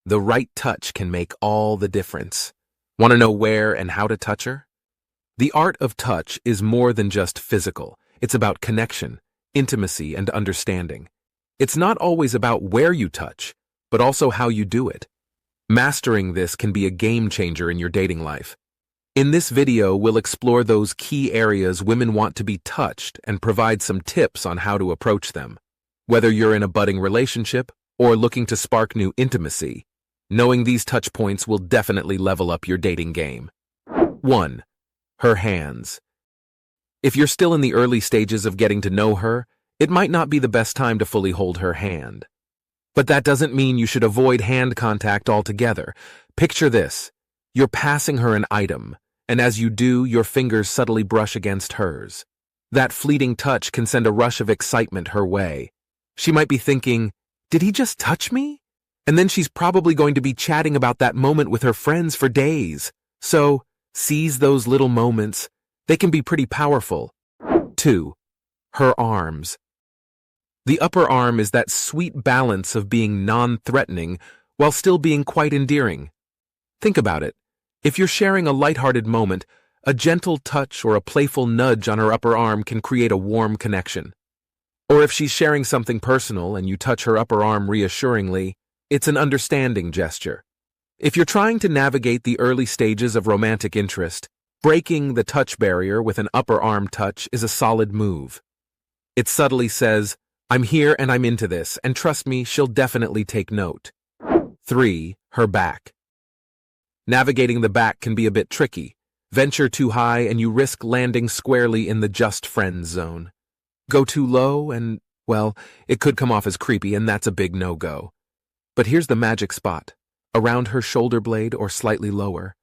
The right touch can make all the difference. Want to know where and how to touch her? The art of touch is more than just physical. It's about connection, intimacy, and understanding. It's not always about where you touch, but also how you do it. Mastering this can be a game changer in your dating life. In this video, we'll explore those key areas women want to be touched and provide some tips on how to approach them. Whether you're in a budding relationship or looking to spark new intimacy, knowing these touch points will definitely level up your dating game. 1. Her hands. If you're still in the early stages of getting to know her, it might not be the best time to fully hold her hand. But that doesn't mean you should avoid hand contact altogether. Picture this. You're passing her an item, and as you do, your fingers subtly brush against hers. That fleeting touch can send a rush of excitement her way. She might be thinking, "Did he just touch me?" And then she's probably going to be chatting about that moment with her friends for days. So, seize those little moments. They can be pretty powerful. 2. Her arms. The upper arm is that sweet balance of being non-threatening while still being quite endearing. Think about it. If you're sharing a lighthearted moment, a gentle touch or a playful nudge on her upper arm can create a warm connection. Or if she's sharing something personal and you touch her upper arm reassuringly, it's an understanding gesture. If you're trying to navigate the early stages of romantic interest, breaking the touch barrier with an upper arm touch is a solid move. It subtly says, "I'm here and I'm into this, and trust me, she'll definitely take note." 3. Her back. Navigating the back can be a bit tricky. Venture too high and you risk landing squarely in the just friends zone. Go too low and, well, it could come off as creepy, and that's a big no-go. But here's the magic spot. Around her shoulder blade or slightly lower.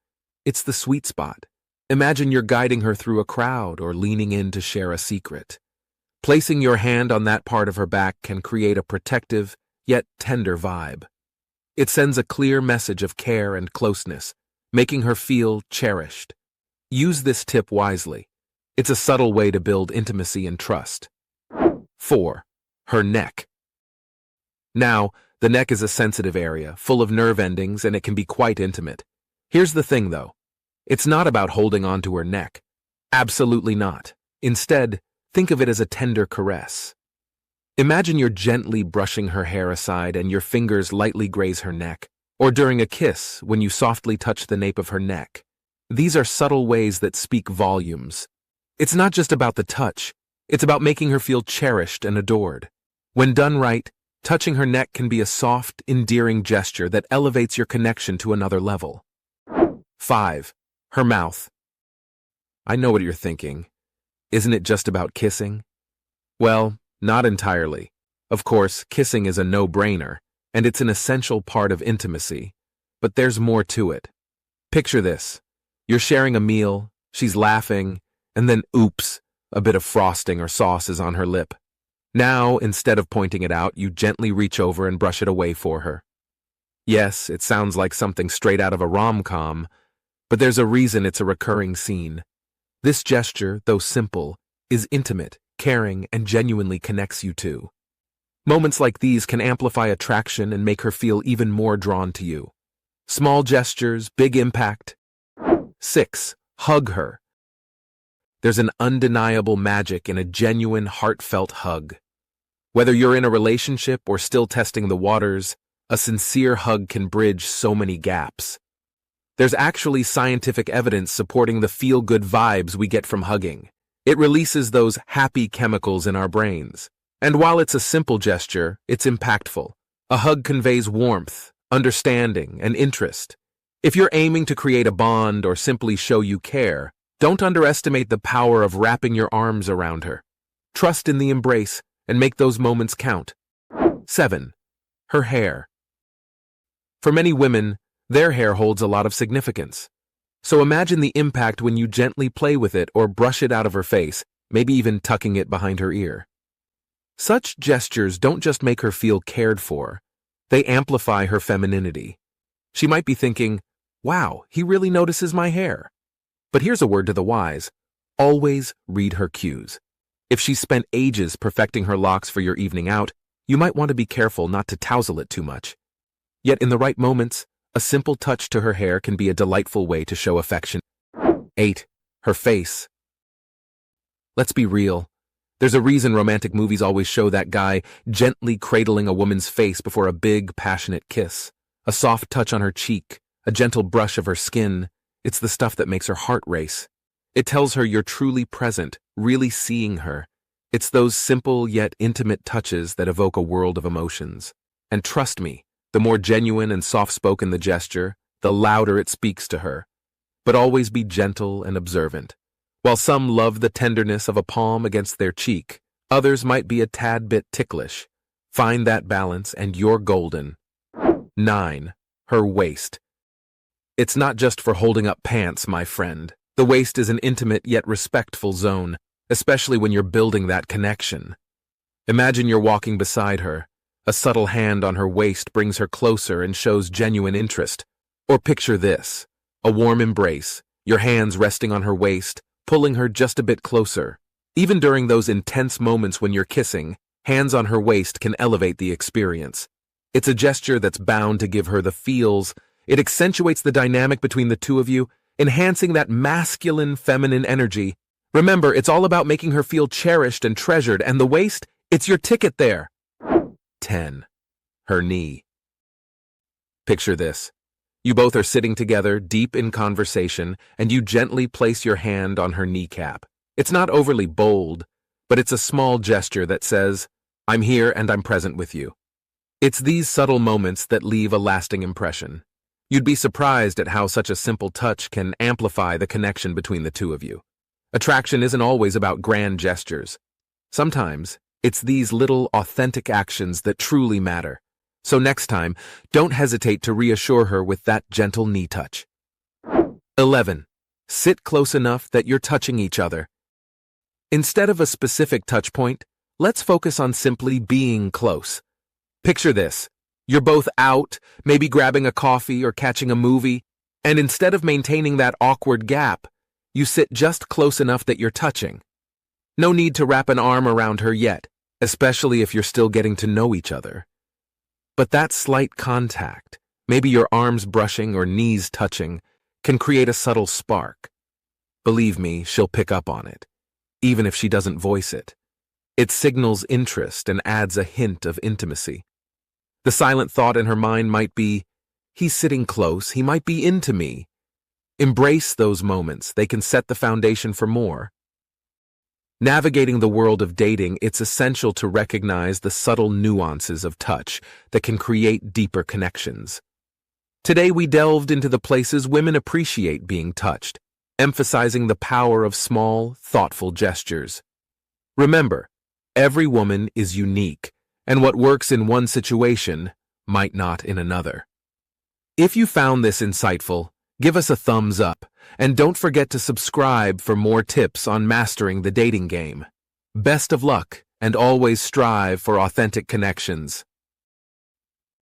It's the sweet spot. Imagine you're guiding her through a crowd or leaning in to share a secret. Placing your hand on that part of her back can create a protective, yet tender vibe. It sends a clear message of care and closeness, making her feel cherished. Use this tip wisely. It's a subtle way to build intimacy and trust. 4. Her neck. Now, the neck is a sensitive area, full of nerve endings, and it can be quite intimate. Here's the thing, though. It's not about holding onto her neck. Absolutely not. Instead, think of it as a tender caress. Imagine you're gently brushing her hair aside and your fingers lightly graze her neck, or during a kiss when you softly touch the nape of her neck. These are subtle ways that speak volumes. It's not just about the touch. It's about making her feel cherished and adored. When done right, touching her neck can be a soft, endearing gesture that elevates your connection to another level. 5. Her mouth. I know what you're thinking. Isn't it just about kissing? Well, not entirely. Of course, kissing is a no-brainer, and it's an essential part of intimacy. But there's more to it. Picture this. You're sharing a meal, she's laughing, and then oops, a bit of frosting or sauce is on her lip. Now, instead of pointing it out, you gently reach over and brush it away for her. Yes, it sounds like something straight out of a rom-com, but there's a reason it's a recurring scene. This gesture, though simple, is intimate, caring, and genuinely connects you two. Moments like these can amplify attraction and make her feel even more drawn to you. Small gestures, big impact. 6. Hug her. There's an undeniable magic in a genuine, heartfelt hug. Whether you're in a relationship or still testing the waters, a sincere hug can bridge so many gaps. There's actually scientific evidence supporting the feel-good vibes we get from hugging. It releases those happy chemicals in our brains. And while it's a simple gesture, it's impactful. A hug conveys warmth, understanding, and interest. If you're aiming to create a bond or simply show you care, don't underestimate the power of wrapping your arms around her. Trust in the embrace and make those moments count. 7. Her hair. For many women, their hair holds a lot of significance. So imagine the impact when you gently play with it or brush it out of her face, maybe even tucking it behind her ear. Such gestures don't just make her feel cared for, they amplify her femininity. She might be thinking, "Wow, he really notices my hair." But here's a word to the wise. Always read her cues. If she's spent ages perfecting her locks for your evening out, you might want to be careful not to tousle it too much. Yet in the right moments, a simple touch to her hair can be a delightful way to show affection. 8. Her face. Let's be real. There's a reason romantic movies always show that guy gently cradling a woman's face before a big, passionate kiss. A soft touch on her cheek, a gentle brush of her skin. It's the stuff that makes her heart race. It tells her you're truly present, really seeing her. It's those simple yet intimate touches that evoke a world of emotions. And trust me, the more genuine and soft-spoken the gesture, the louder it speaks to her. But always be gentle and observant. While some love the tenderness of a palm against their cheek, others might be a tad bit ticklish. Find that balance and you're golden. 9. Her waist. It's not just for holding up pants, my friend. The waist is an intimate yet respectful zone, especially when you're building that connection. Imagine you're walking beside her. A subtle hand on her waist brings her closer and shows genuine interest. Or picture this, a warm embrace, your hands resting on her waist, pulling her just a bit closer. Even during those intense moments when you're kissing, hands on her waist can elevate the experience. It's a gesture that's bound to give her the feels. It accentuates the dynamic between the two of you, enhancing that masculine, feminine energy. Remember, it's all about making her feel cherished and treasured, and the waist, it's your ticket there. 10. Her knee. Picture this. You both are sitting together, deep in conversation, and you gently place your hand on her kneecap. It's not overly bold, but it's a small gesture that says, I'm here and I'm present with you. It's these subtle moments that leave a lasting impression. You'd be surprised at how such a simple touch can amplify the connection between the two of you. Attraction isn't always about grand gestures. Sometimes, it's these little, authentic actions that truly matter. So next time, don't hesitate to reassure her with that gentle knee touch. 11. Sit close enough that you're touching each other. Instead of a specific touch point, let's focus on simply being close. Picture this. You're both out, maybe grabbing a coffee or catching a movie, and instead of maintaining that awkward gap, you sit just close enough that you're touching. No need to wrap an arm around her yet, especially if you're still getting to know each other. But that slight contact, maybe your arms brushing or knees touching, can create a subtle spark. Believe me, she'll pick up on it, even if she doesn't voice it. It signals interest and adds a hint of intimacy. The silent thought in her mind might be, he's sitting close, he might be into me. Embrace those moments, they can set the foundation for more. Navigating the world of dating, it's essential to recognize the subtle nuances of touch that can create deeper connections. Today we delved into the places women appreciate being touched, emphasizing the power of small, thoughtful gestures. Remember, every woman is unique, and what works in one situation might not in another. If you found this insightful, give us a thumbs up, and don't forget to subscribe for more tips on mastering the dating game. Best of luck, and always strive for authentic connections.